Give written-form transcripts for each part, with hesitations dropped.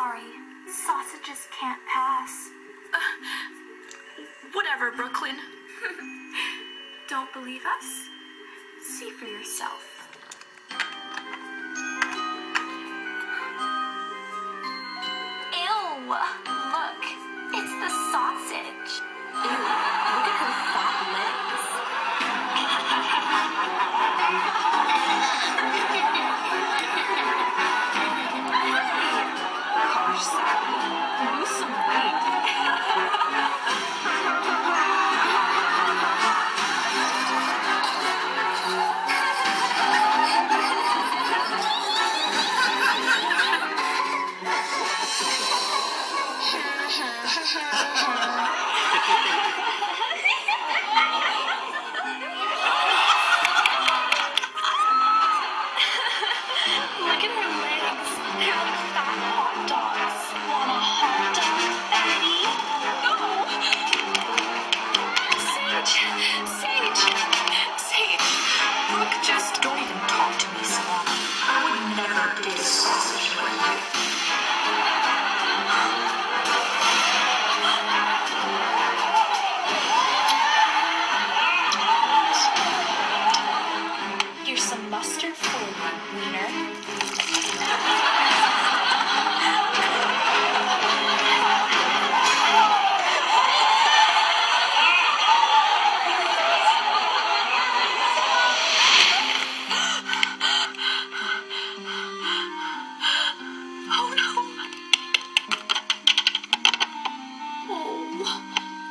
sorry. Sausages can't pass. Whatever, Brooklyn. Don't believe us? See for yourself. Ew! Look, it's the sausage. Ew, look at her fat legs. Gosh, Sally, lose some weight. Look at her legs. They're like fat hot dogs. Want a hot dog, fatty? No! Sage! Look, just don't even talk to me, Savannah. I would never eat a sausage like you. Here's some mustard for you, wiener. Oh no.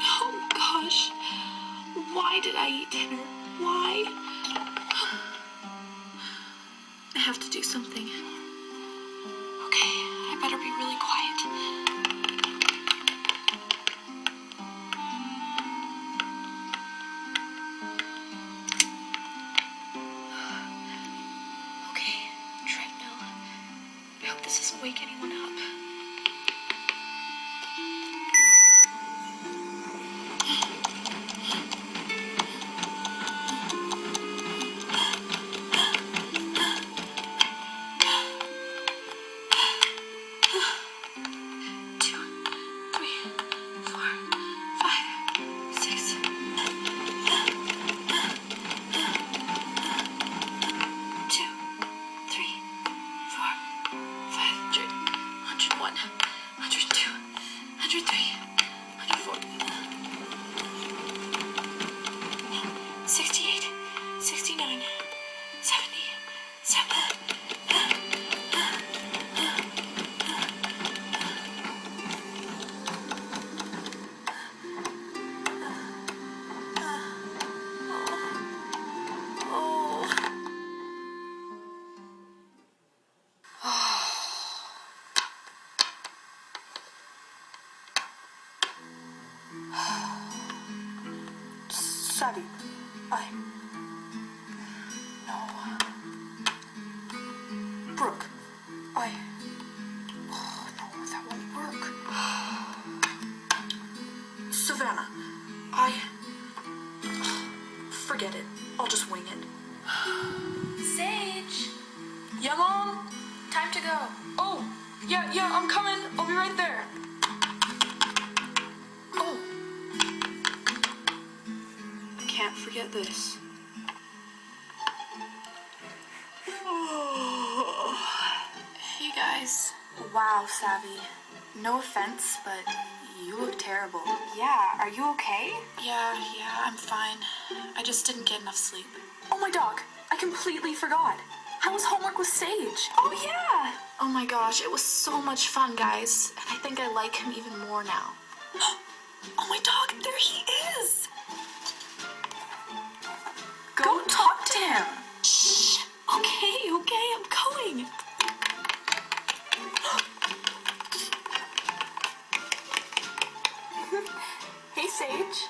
Oh gosh. Why did I eat dinner? Why? I have to do something. Okay, I better be really quiet. Okay, treadmill. I hope this doesn't wake anyone up. Savvy, No. Brooke, Oh, no, that won't work. Savannah, Forget it. I'll just wing it. Sage! Yeah, Mom? Time to go. Oh, yeah, I'm coming. I'll be right there. Oh. I can't forget this. Hey guys. Wow, Savvy. No offense, but you look terrible. Yeah, are you okay? Yeah, I'm fine. I just didn't get enough sleep. Oh my dog, I completely forgot. How was homework with Sage? Oh, yeah! Oh my gosh, it was so much fun, guys. And I think I like him even more now. Oh my dog, there he is! Go talk to him. Shh! Okay, I'm going. Hey, Sage.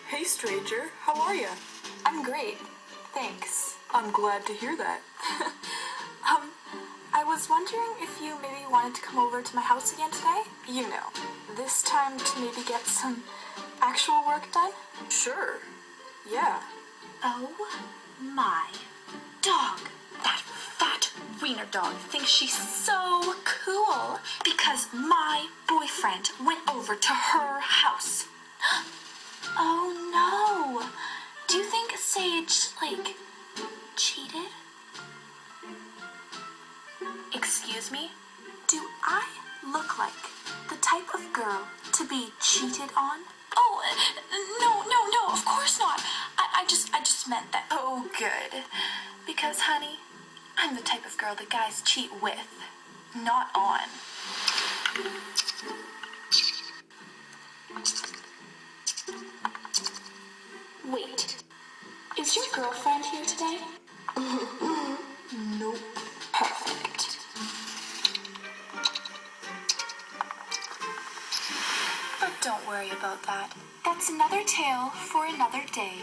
Hey, stranger. How are you? I'm great. Thanks. I'm glad to hear that. I was wondering if you maybe wanted to come over to my house again today? You know, this time to maybe get some actual work done? Sure. Yeah. Oh my dog. That fat wiener dog thinks she's so cool because my boyfriend went over to her house. Oh no. Do you think Sage, cheated? Excuse me? Do I look like the type of girl to be cheated on? Oh, no, of course not. I just meant that. Oh, good. Because, honey, I'm the type of girl that guys cheat with, not on. Wait, is your girlfriend here today? Nope. Perfect. But don't worry about that. That's another tale for another day.